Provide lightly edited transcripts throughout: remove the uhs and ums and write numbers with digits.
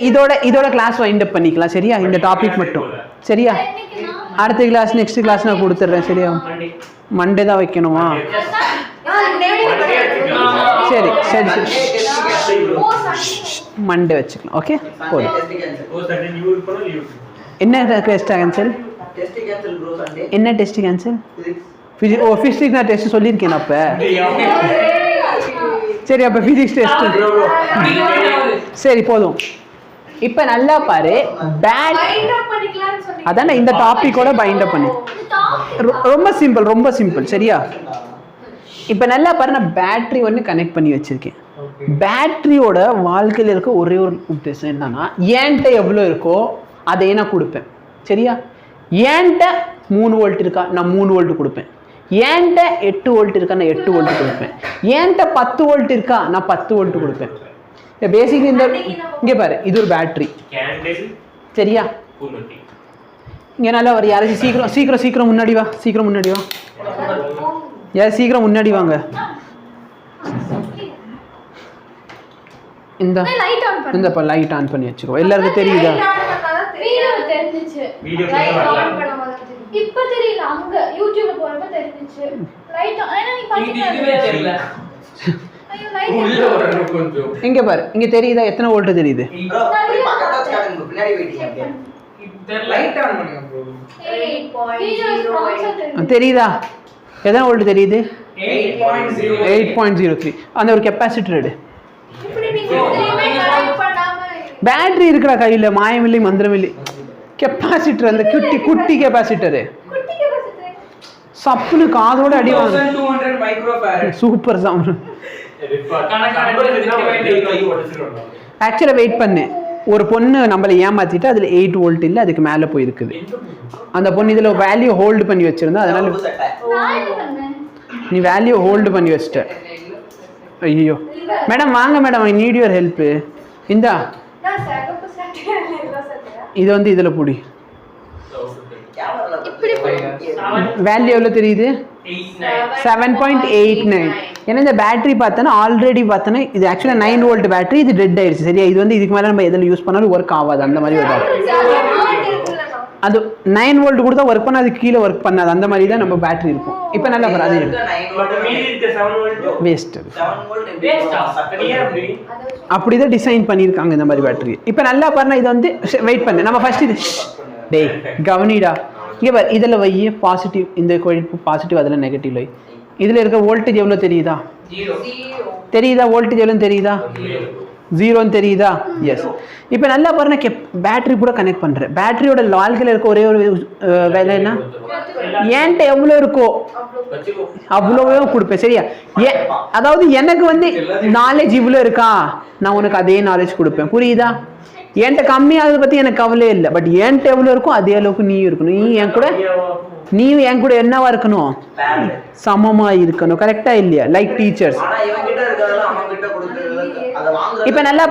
இதோட class wind up பண்ணிக்கலாம் சரியா இந்த டாபிக் மட்டும் சரியா அடுத்த கிளாஸ் நெக்ஸ்ட் கிளாஸ் நான் கொடுத்துட்றேன் சரியா மண்டே தான் வைக்கணுமா சரி சரி சரி மண்டே வச்சுக்கலாம் ஓகே போதும் என்ன டெஸ்ட் கேன்சல் என்ன டெஸ்ட் கேன்சல் ஃபிசிக்ஸ் நான் டெஸ்ட் சொல்லியிருக்கேன் அப்போ சரி அப்போ ஃபிசிக்ஸ் டெஸ்ட் சரி போதும் இப்போ நல்லா பாரு அதானே இந்த டாபிக்கோட பைண்ட் அப் பண்ணி ரொம்ப சிம்பிள் சரியா இப்போ நல்லா பாரு நான் பேட்டரி ஒன்று கனெக்ட் பண்ணி வச்சிருக்கேன் பேட்டரியோட வாழ்க்கையில் இருக்க ஒரே ஒரு உத்தேசம் என்னன்னா ஏன்ட்ட எவ்வளோ இருக்கோ அதையே நான் கொடுப்பேன் சரியா ஏன்ட்ட 3 வோல்ட் இருக்கா நான் 3 வோல்ட் கொடுப்பேன் ஏன்ட்ட 8 வோல்ட் இருக்கா நான் 8 வோல்ட் கொடுப்பேன் ஏன்ட்ட 10 வோல்ட் இருக்கா நான் 10 வோல்ட் கொடுப்பேன் பேசிக்கலி இந்த இங்கே பாரு இது ஒரு பேட்டரி சரியா இங்கே நல்லா ஒரு யாராச்சும் சீக்கிரம் முன்னாடி வா யார் சீக்கிரம் முன்னாடி வாங்க இந்த லைட் ஆன் பண்ணி வச்சிருவோம் எல்லாருக்கும் தெரியுதா இப்ப தெரியல அங்க யூடியூப்ல போறப்ப தெரிஞ்சிச்சு லைட் ஆனா நீ பாத்தீங்க இங்க பாரு இங்க தெரியுதா எத்தனை வோல்ட் தெரியுது தெரியுதா எத்தனை வோல்ட் தெரியுது 8.03 அந்த ஒரு கெப்பாசிட்டர் எடு பேட்டரி இருக்கிற கையில மாயமில்லை மந்திரமில்லை கெப்பாசிட்டர் அந்த குட்டி கெப்பாசிட்டரு சப்புனு காதோட அடி வாங்க 1200 மைக்ரோஃபாரட் சூப்பர் சவுண்ட் ஆக்சுவலா வெயிட் பண்ணு ஒரு பொண்ணு நம்மளை ஏமாத்திட்டு அதுல 8 வோல்ட் இல்ல அதுக்கு மேல போய் இருக்குது அந்த பொண்ணு இதுல வேல்யூ ஹோல்ட் பண்ணி வச்சிருந்தா அதனால நீ வேல்யூ ஹோல்ட் பண்ணி வச்சிட்ட ஐயோ மேடம் வாங்க madam I need your help இந்தா இது வந்து இதுல புடி வேல்யூ எவ்வளவு தெரியுது 7.89 ஏன்னா இந்த பேட்டரி பார்த்தோன்னா ஆல்ரெடி பார்த்தோன்னா இது ஆக்சுவலாக 9 வோல்ட் பேட்டரி இது டெட் ஆயிடுச்சு சரியா இது வந்து இதுக்கு மேலே நம்ம எதில் யூஸ் பண்ணாலும் ஒர்க் ஆகாது அந்த மாதிரி ஒரு அது 9 வோல்ட் கொடுத்தா ஒர்க் பண்ணால் அது கீழே ஒர்க் பண்ணாது அந்த மாதிரி தான் நம்ம பேட்டரி இருக்கும் இப்போ நல்லா அது வேஸ்ட் அப்படிதான் டிசைன் பண்ணியிருக்காங்க இந்த மாதிரி பேட்டரி இப்போ நல்லா பாருங்க இதை வந்து வெயிட் பண்ணு நம்ம ஃபர்ஸ்ட் இது டேய் கவனிடா இங்கே பாரு இதில் வை பாசிட்டிவ் இந்த பாசிட்டிவ் அதில் நெகட்டிவ் வை இதில் இருக்க வோல்டேஜ் எவ்வளோ தெரியுதா வோல்டேஜ் எவ்வளோ தெரியுதா 0 தெரியுதா எஸ் இப்போ நல்லா பாருங்க பேட்டரி கூட கனெக்ட் பண்ணுறேன் பேட்டரியோட வாழ்க்கையில் இருக்க ஒரே ஒரு வேலை என்ன ஏன்ட்ட எவ்வளோ இருக்கோ அவ்வளோவே கொடுப்பேன் சரியா அதாவது எனக்கு வந்து நாலேஜ் இவ்வளோ இருக்கா நான் உனக்கு அதே நாலேஜ் கொடுப்பேன் புரியுதா என்கிட்ட கம்மியாகிறத பற்றி எனக்கு கவலையே இல்லை பட் என்கிட்ட எவ்வளோ இருக்கும் அதே அளவுக்கு நீயும் இருக்கணும் நீயும் என் கூட என்னவா இருக்கணும் சமமா இருக்கணும் கரெக்டா இல்லையா லைக் டீச்சர்ஸ் இப்போ நல்லா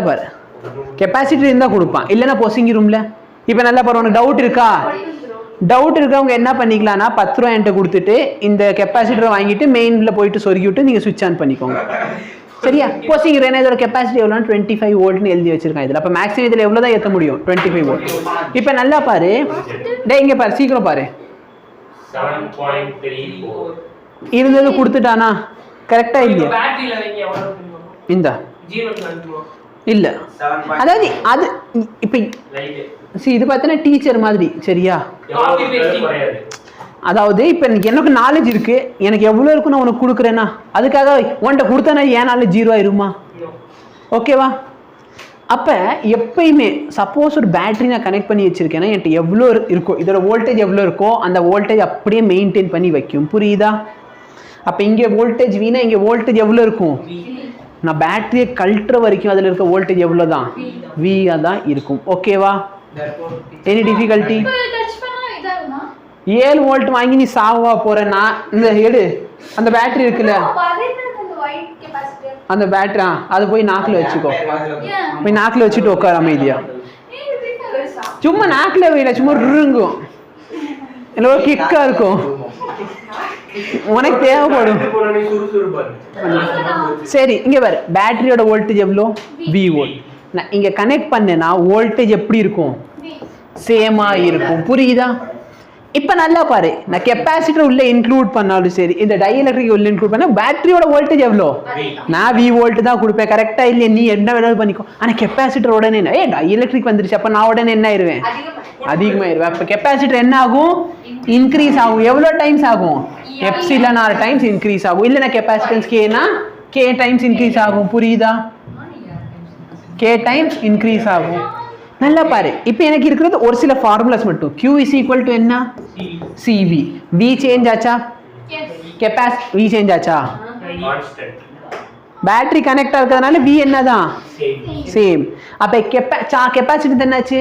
பாரு கெப்பாசிட்டி இருந்தா கொடுப்பான் இல்லைன்னா பொசிங்கிரும்ல இப்போ நல்லா பாரு உனக்கு டவுட் இருக்கவங்க என்ன பண்ணிக்கலாம்னா 10 ரூபா என்கிட்ட கொடுத்துட்டு இந்த கெப்பாசிட்டரை வாங்கிட்டு மெயின்ல போயிட்டு சொருகி விட்டு நீங்க சுவிட்ச் ஆன் பண்ணிக்கோங்க சரியா போசிங் இதோட கெப்பாசிட்டி எவ்வளோ 25 வோல்ட்னு எழுதி வச்சிருக்கான் இதில் அப்போ மேக்ஸிமம் இதில் எவ்வளோ தான் ஏற்ற முடியும் 25 வோல்ட் இப்போ நல்லா பாரு டே இங்கே பாரு சீக்கிரம் பாரு 7.34 இருந்தது கொடுத்துட்டானா கரெக்டா இல்லையா இந்த இல்லை அதாவது அது இப்போ இது பார்த்தீங்கன்னா டீச்சர் மாதிரி சரியா அதாவது இப்போ எனக்கு நாலேஜ் இருக்கு எனக்கு எவ்வளோ இருக்கும் நான் உனக்கு கொடுக்குறேன்னா அதுக்காக உன்கிட்ட கொடுத்தனா ஏன் நாலேஜ் 0 ஆயிருமா ஓகேவா அப்போ எப்பயுமே சப்போஸ் ஒரு பேட்டரி நான் கனெக்ட் பண்ணி வச்சிருக்கேன்னா என்கிட்ட எவ்வளோ இருக்கோ இதோட வோல்டேஜ் எவ்வளோ இருக்கோ அந்த வோல்டேஜ் அப்படியே மெயின்டைன் பண்ணி வைக்கும் புரியுதா அப்போ இங்கே வோல்டேஜ் வீணா இங்கே வோல்டேஜ் எவ்வளோ இருக்கும் நான் பேட்டரியை கழட்டுற வரைக்கும் அதில் இருக்க வோல்டேஜ் எவ்வளோ தான் வியாக தான் இருக்கும் ஓகேவா எனி டிஃபிகல்ட்டி 7 வோல்ட் வாங்கி நீ சாவா போறேன்னா இந்த எடு அந்த பேட்டரி இருக்குல்ல அந்த பேட்டரி அதை போய் நாக்கில் வச்சுக்கோ போய் நாக்கில் வச்சுட்டு உட்கார அமைதியா சும்மா நாக்கில் வைல சும்மா இருங்கும் இல்லை ஒரு கிக்கா இருக்கும் உனக்கு தேவைப்படும். சரி இங்க பாரு, பேட்டரியோட வோல்டேஜ் எவ்வளோ? V volt. நான் இங்க கனெக்ட் பண்ணேன்னா வோல்டேஜ் எப்படி இருக்கும்? சேமா இருக்கும். புரியுதா? இப்போ நல்லா பாரு, நான் கெப்பாசிட்டர் உள்ள இன்க்ளூட் பண்ணாலும் சரி, இந்த டைஎலக்ட்ரிக் உள்ள இன்க்ளூட் பண்ணா பேட்டரியோட வோல்டேஜ் எவ்வளோ? நான் V வோல்ட் தான் கொடுப்பேன். கரெக்டா இல்லையா? நீ என்ன வேணாலும் பண்ணிக்கோ. ஆனா கெப்பாசிட்டர் உடனே டைஎலக்ட்ரிக் வந்துருச்சு, அப்ப நான் உடனே என்ன ஆயிருவேன்? அதிகமாயிருவேன். அப்ப கெப்பாசிட்டர் என்ன ஆகும்? இன்க்ரீஸ் ஆகும். எவ்வளோ டைம்ஸ் ஆகும்? எப்சிலன் ஆர் டைம்ஸ் இன்க்ரீஸ் ஆகும். இல்லைன்னா கெப்பாசிட்டன்ஸ் கேனா K டைம்ஸ் இன்க்ரீஸ் ஆகும். புரியுதா? K டைம்ஸ் இன்க்ரீஸ் ஆகும். நல்லா பாரு, இப்போ எனக்கு இருக்கிறது ஒரு சில ஃபார்முலாஸ் மட்டும். Q is equal to என்ன? CV. V சேஞ்ச் ஆச்சா? V சேஞ்ச் ஆச்சா? பேட்டரி கனெக்ட் ஆகிறதுனால V என்னதான்? சேம். அப்ப கெப்பாசிட்டன்ஸ் என்னாச்சு?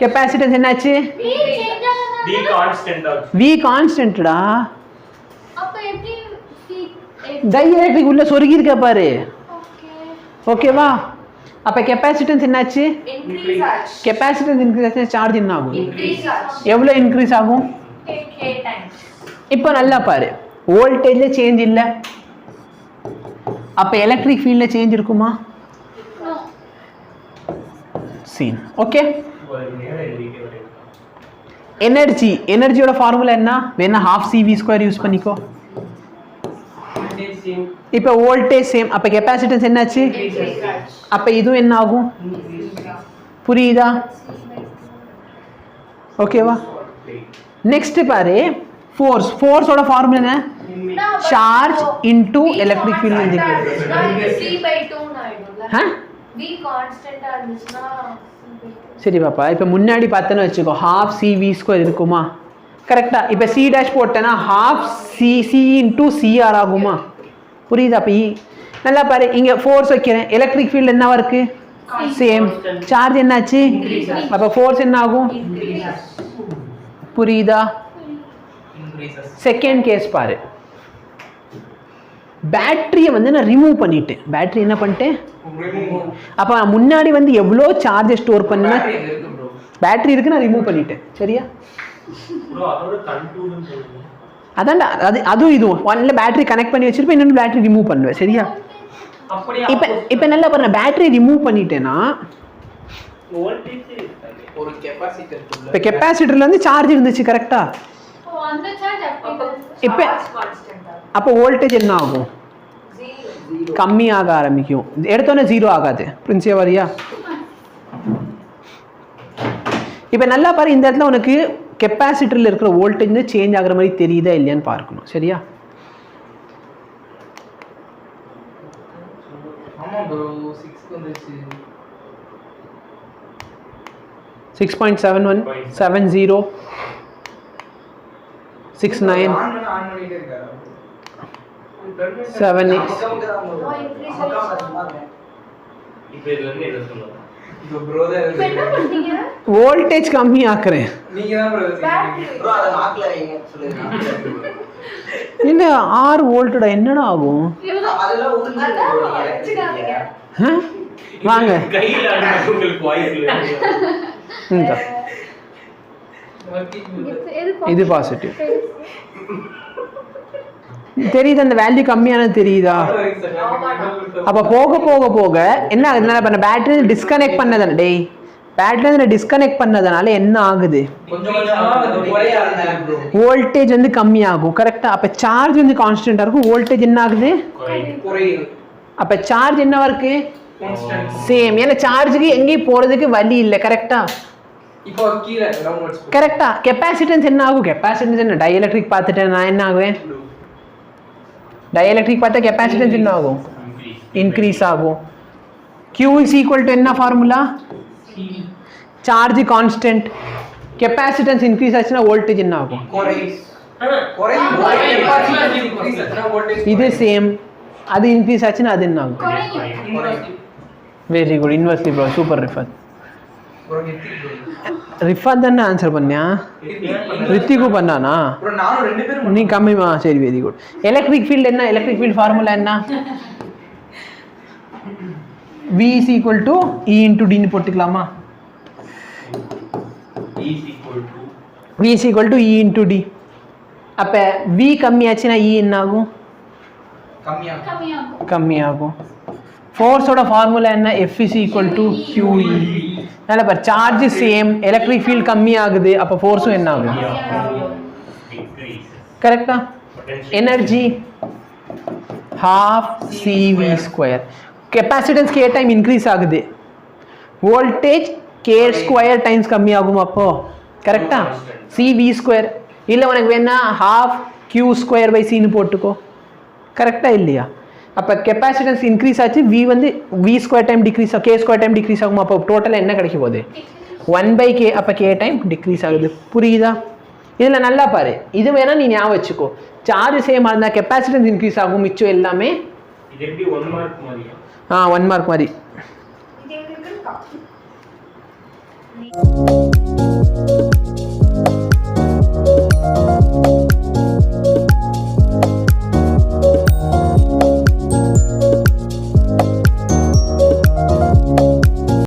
கெப்பாசிட்டன்ஸ் என்னாச்சு? V கான்ஸ்டன்ட்டா? அப்ப எப்படி டைஎலக்ட்ரிக் உள்ள சொருகி இருக்க பாரு. ஓகேவா? அப்ப கெப்பாசிட்டன்ஸ் என்னாச்சு? கெப்பாசிட்டன்ஸ் இன்க்ரீஸ் ஆச்சுன்னா சார்ஜ் என்ன ஆகும்? எவ்வளவு இன்க்ரீஸ் ஆகும்? இப்போ நல்லா பாரு, வோல்டேஜ்ல சேஞ்ச் இல்ல, அப்ப எலக்ட்ரிக் ஃபீல்ட்ல சேஞ்ச் இருக்குமா? சீன். ஓகே. எனர்ஜியோட ஃபார்முலா என்ன? வேணா ½ CV² யூஸ் பண்ணிக்கோ. இப்போ வோல்டேஜ் சேம், அப்ப கெப்பாசிட்டன்ஸ் என்னாச்சு? அப்ப இதுவும் என்ன ஆகும்? புரியுதா? ஓகேவா? நெக்ஸ்ட் பாரு, ஃபோர்ஸோட ஃபார்முலா என்ன? Charge into electric field. சரி பாப்பா, இப்போ முன்னாடி பார்த்தேன்னு வச்சுக்கோ, ½ CV² இருக்குமா? கரெக்டா? இப்போ C' போட்டேன்னா ½ C இன்டு CR ஆகுமா? புரியுதா? அப்ப நல்லா பாரு, இங்க ஃபோர்ஸ் வைக்கிறேன், எலக்ட்ரிக் ஃபீல்ட் என்னவா இருக்கு? சேம். சார்ஜ் என்னாச்சு? அப்ப ஃபோர்ஸ் என்ன ஆகும்? புரியுதா? செகண்ட் கேஸ் பாரு, பேட்டரியை வந்து நான் ரிமூவ் பண்ணிட்டேன். பேட்டரி என்ன பண்ணிட்டேன்? அப்ப நான் முன்னாடி வந்து எவ்வளோ சார்ஜ் ஸ்டோர் பண்ண பேட்டரி இருக்கு, நான் ரிமூவ் பண்ணிட்டேன். சரியா? அதான்டா, அதுவும் இதுவும் ஒன்ல பேட்டரி கனெக்ட் பண்ணி வச்சிருப்பேன், இன்னொன்று பேட்டரி ரிமூவ் பண்ணுவேன். சரியா? இப்போ நல்லா பாருங்க, பேட்டரி ரிமூவ் பண்ணிட்டேன்னா இப்போ கெப்பாசிட்டர்ல வந்து சார்ஜ் இருந்துச்சு. கரெக்டா? இப்போ அப்போ வோல்டேஜ் என்ன ஆகும்? கம்மியாக ஆரம்பிக்கும். எடுத்தோன்னே 0 ஆகாது. பிரின்சியா வரியா? இப்போ நல்லா பாரு, இந்த இடத்துல உனக்கு கெப்பாசிட்டரில் இருக்கிற வோல்டேஜ் சேஞ்ச் ஆகிற மாதிரி தெரியுதா இல்லையான்னு பார்க்கணும். சரியா? 6.71 70 69 7 வோல்டேஜ் கம்மி ஆக்குறேன். இல்ல 6 வோல்ட்டோட என்னடா ஆகும்? வாங்க இது பாசிட்டிவ் தெரியுது. அந்த வேல்யூ கம்மியானது தெரியுதா? அப்ப போக போக போக என்ன ஆகுது? பேட்டரி டிஸ்கனெக்ட் பண்ணதானே, டேய் பேட்டரி டிஸ்கனெக்ட் பண்ணதுனால என்ன ஆகுது? வோல்டேஜ் வந்து கம்மி ஆகும். கரெக்டா? அப்ப சார்ஜ் வந்து கான்ஸ்டன்டா இருக்கும், வோல்டேஜ் என்ன ஆகுது? அப்ப சார்ஜ் என்னவா இருக்கு? சேம். ஏன்னா சார்ஜுக்கு எங்கேயும் போறதுக்கு வழி இல்லை. கரெக்டா? இப்போ கீழ டவுன்வர்ட்ஸ். கரெக்ட்டா? கெபாசிட்டன்ஸ் என்ன ஆகும்? கெபாசிட்டன்ஸ் என்ன? டைஎலக்ட்ரிக் பார்த்துட்டேன் நான், என்ன ஆகுவேன்? டைஎலக்ட்ரிக் பார்த்தா கெபாசிட்டன்ஸ் என்ன ஆகும்? இன்க்ரீஸ் ஆகும். Q is equal to என்ன formula? Charge constant. Capacitance increase ஆச்சுன்னா வோல்டேஜ் என்ன ஆகும்? இது சேம். அது இன்க்ரீஸ் ஆச்சுன்னா அது என்ன ஆகும்? Very good. Inversely bro. Super Rifat. Rifat தானே ஆன்சர் பண்ணியா? ரித்திக்கு பண்ணானா? நீ கம்மிமா. சரி, வெரி குட். எலக்ட்ரிக் ஃபீல்ட் என்ன? எலக்ட்ரிக் ஃபீல்ட் ஃபார்முலா என்ன? V is equal to E into D ன்னு போட்டுக்கலாமா? V is equal to E into D. அப்போ வி கம்மியாச்சுன்னா இ என்ன ஆகும்? கம்மியா கம்மியாகும். கம்மியாகும். ஃபோர்ஸோட ஃபார்முலா என்ன? F is equal to QE. அதனால் இப்போ சார்ஜ் சேம், எலக்ட்ரிக் ஃபீல்ட் கம்மியாகுது, அப்போ ஃபோர்ஸும் என்ன ஆகும்? கரெக்டா? Energy half CV square. Capacitance K time increase ஆகுது, வோல்டேஜ் K ஸ்கொயர் டைம்ஸ் கம்மியாகும். அப்போ கரெக்டா? CV ஸ்கொயர் இல்லை உனக்கு வேணா half Q ஸ்கொயர் பை சின்னு போட்டுக்கோ. கரெக்டா இல்லையா? அப்போ கெப்பாசிட்டன்ஸ் இன்க்ரீஸ் ஆச்சு, வி வந்து வி ஸ்கொயர் டைம் டிக்ரீஸ் ஆகும், கே ஸ்கொயர் டைம் டிக்ரீஸ் ஆகும். அப்போ டோட்டலாக என்ன கிடைக்க போகுது? 1/k. அப்போ கே டைம் டிக்ரீஸ் ஆகுது. புரியுதா? இதில் நல்லா பாரு, இது வேணா நீ ஞாபகம் வச்சுக்கோ. சார்ஜ் சேம் இருந்தால் கெப்பாசிட்டன்ஸ் இன்க்ரீஸ் ஆகும், மிச்சம் எல்லாமே 1 மார்க் மாதிரி. 1 மார்க் மாதிரி. இது எங்களுக்கு இருக்கா?